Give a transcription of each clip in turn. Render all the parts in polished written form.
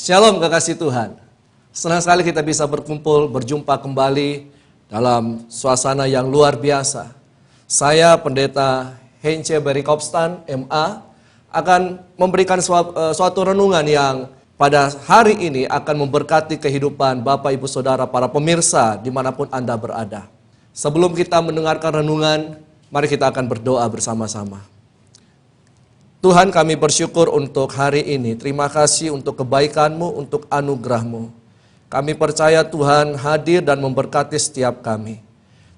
Shalom kekasih Tuhan. Senang sekali kita bisa berkumpul, berjumpa kembali dalam suasana yang luar biasa. Saya Pendeta Heinze Berikopstan, MA, akan memberikan suatu renungan yang pada hari ini akan memberkati kehidupan Bapak, Ibu, Saudara, para pemirsa dimanapun Anda berada. Sebelum kita mendengarkan renungan, mari kita akan berdoa bersama-sama. Tuhan, kami bersyukur untuk hari ini. Terima kasih untuk kebaikan-Mu, untuk anugerah-Mu. Kami percaya Tuhan hadir dan memberkati setiap kami.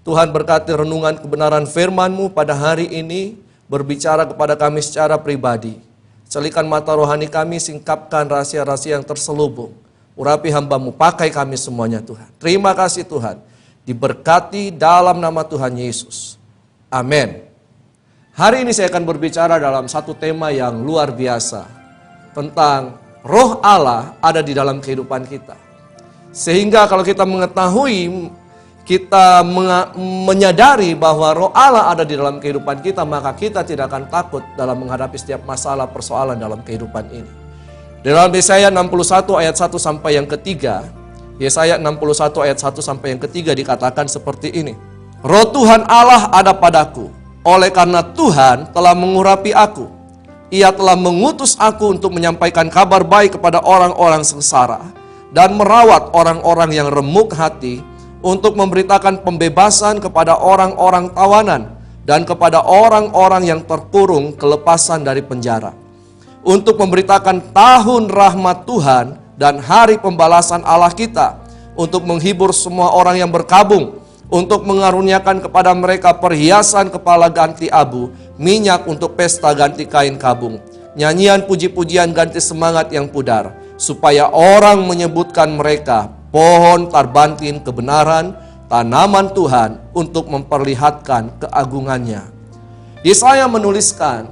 Tuhan berkati renungan kebenaran firman-Mu pada hari ini, berbicara kepada kami secara pribadi. Celikan mata rohani kami, singkapkan rahasia-rahasia yang terselubung. Urapi hamba-Mu, pakai kami semuanya Tuhan. Terima kasih Tuhan. Diberkati dalam nama Tuhan Yesus. Amin. Hari ini saya akan berbicara dalam satu tema yang luar biasa. Tentang roh Allah ada di dalam kehidupan kita. Sehingga kalau kita mengetahui, kita menyadari bahwa roh Allah ada di dalam kehidupan kita, maka kita tidak akan takut dalam menghadapi setiap masalah persoalan dalam kehidupan ini. Dalam Yesaya 61 ayat 1 sampai yang ketiga, Yesaya 61 ayat 1 sampai yang ketiga dikatakan seperti ini. Roh Tuhan Allah ada padaku, oleh karena Tuhan telah mengurapi aku. Ia telah mengutus aku untuk menyampaikan kabar baik kepada orang-orang sengsara dan merawat orang-orang yang remuk hati, untuk memberitakan pembebasan kepada orang-orang tawanan dan kepada orang-orang yang terkurung kelepasan dari penjara, untuk memberitakan tahun rahmat Tuhan dan hari pembalasan Allah kita, untuk menghibur semua orang yang berkabung, untuk mengaruniakan kepada mereka perhiasan kepala ganti abu, minyak untuk pesta ganti kain kabung, nyanyian puji-pujian ganti semangat yang pudar, supaya orang menyebutkan mereka pohon tarbantin kebenaran, tanaman Tuhan untuk memperlihatkan keagungannya. Yesaya menuliskan,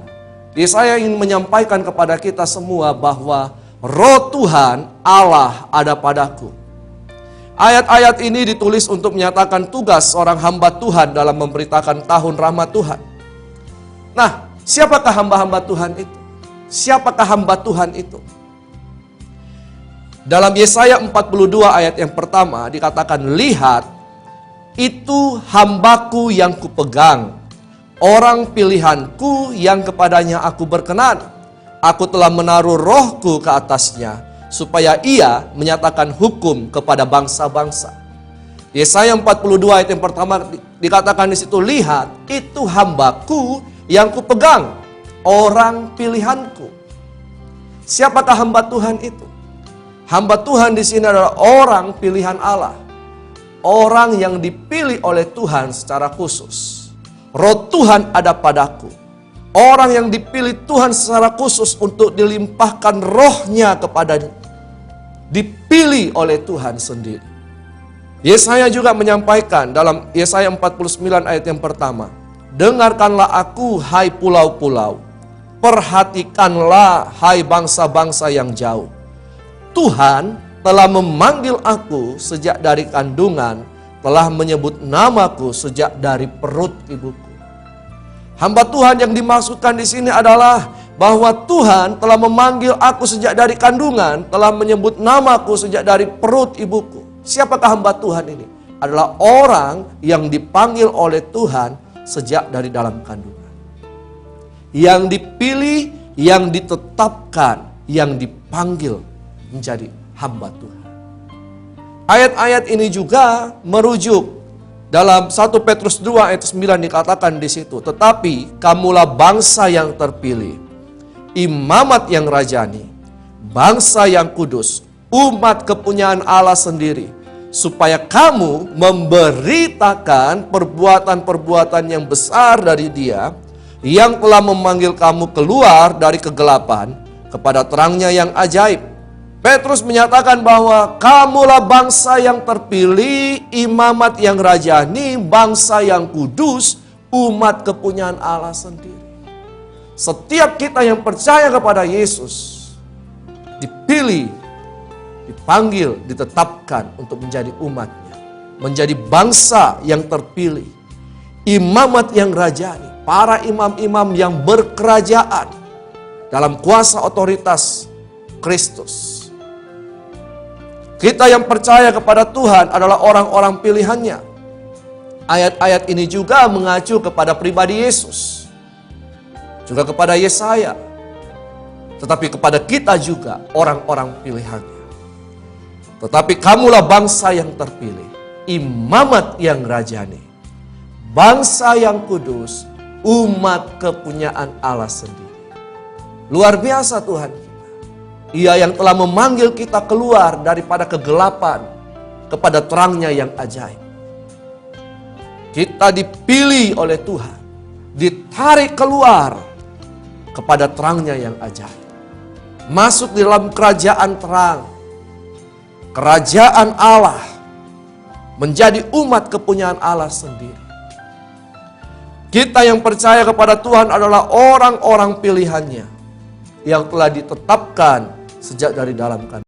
Yesaya ingin menyampaikan kepada kita semua bahwa roh Tuhan Allah ada padaku. Ayat-ayat ini ditulis untuk menyatakan tugas seorang hamba Tuhan dalam memberitakan tahun rahmat Tuhan. Nah, siapakah hamba-hamba Tuhan itu? Siapakah hamba Tuhan itu? Dalam Yesaya 42 ayat yang pertama dikatakan, lihat, itu hambaku yang kupegang, orang pilihanku yang kepadanya aku berkenan. Aku telah menaruh rohku ke atasnya, supaya ia menyatakan hukum kepada bangsa-bangsa. Yesaya 42 ayat yang pertama dikatakan di situ, lihat, itu hambaku yang kupegang, orang pilihanku. Siapakah hamba Tuhan itu? Hamba Tuhan di sini adalah orang pilihan Allah. Orang yang dipilih oleh Tuhan secara khusus. Roh Tuhan ada padaku. Orang yang dipilih Tuhan secara khusus untuk dilimpahkan rohnya kepadanya. Dipilih oleh Tuhan sendiri. Yesaya juga menyampaikan dalam Yesaya 49 ayat yang pertama. Dengarkanlah aku, hai pulau-pulau. Perhatikanlah, hai bangsa-bangsa yang jauh. Tuhan telah memanggil aku sejak dari kandungan, telah menyebut namaku sejak dari perut ibuku. Hamba Tuhan yang dimaksudkan di sini adalah bahwa Tuhan telah memanggil aku sejak dari kandungan, telah menyebut namaku sejak dari perut ibuku. Siapakah hamba Tuhan ini? Adalah orang yang dipanggil oleh Tuhan sejak dari dalam kandungan. Yang dipilih, yang ditetapkan, yang dipanggil menjadi hamba Tuhan. Ayat-ayat ini juga merujuk dalam 1 Petrus 2 ayat 9 dikatakan di situ, tetapi kamulah bangsa yang terpilih, imamat yang rajani, bangsa yang kudus, umat kepunyaan Allah sendiri, supaya kamu memberitakan perbuatan-perbuatan yang besar dari Dia yang telah memanggil kamu keluar dari kegelapan kepada terangnya yang ajaib. Petrus menyatakan bahwa kamulah bangsa yang terpilih, imamat yang rajani, bangsa yang kudus, umat kepunyaan Allah sendiri. Setiap kita yang percaya kepada Yesus dipilih, dipanggil, ditetapkan untuk menjadi umatnya, menjadi bangsa yang terpilih, imamat yang rajani, para imam-imam yang berkerajaan dalam kuasa otoritas Kristus. Kita yang percaya kepada Tuhan adalah orang-orang pilihannya. Ayat-ayat ini juga mengacu kepada pribadi Yesus, juga kepada Yesaya, tetapi kepada kita juga orang-orang pilihannya. Tetapi kamulah bangsa yang terpilih, imamat yang rajani, bangsa yang kudus, umat kepunyaan Allah sendiri. Luar biasa Tuhan. Ia yang telah memanggil kita keluar daripada kegelapan kepada terangnya yang ajaib. Kita dipilih oleh Tuhan, ditarik keluar kepada terangnya yang ajaib. Masuk di dalam kerajaan terang, kerajaan Allah, menjadi umat kepunyaan Allah sendiri. Kita yang percaya kepada Tuhan adalah orang-orang pilihannya yang telah ditetapkan sejak dari dalam kandungan.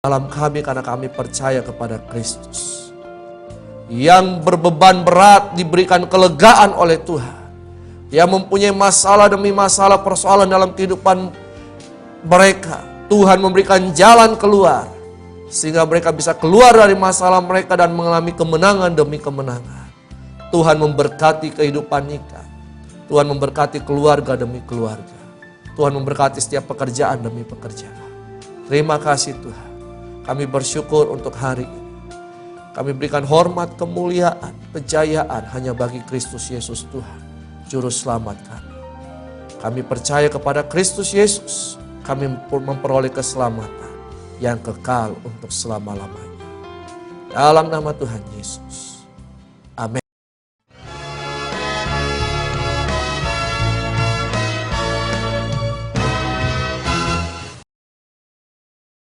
dalam kami karena kami percaya kepada Kristus. Yang berbeban berat diberikan kelegaan oleh Tuhan. Yang mempunyai masalah demi masalah persoalan dalam kehidupan mereka. Tuhan memberikan jalan keluar. Sehingga mereka bisa keluar dari masalah mereka dan mengalami kemenangan demi kemenangan. Tuhan memberkati kehidupan nikah. Tuhan memberkati keluarga demi keluarga. Tuhan memberkati setiap pekerjaan demi pekerjaan. Terima kasih Tuhan. Kami bersyukur untuk hari ini. Kami berikan hormat, kemuliaan, kejayaan hanya bagi Kristus Yesus Tuhan, Juru Selamat kami. Kami percaya kepada Kristus Yesus. Kami memperoleh keselamatan yang kekal untuk selama-lamanya. Dalam nama Tuhan Yesus.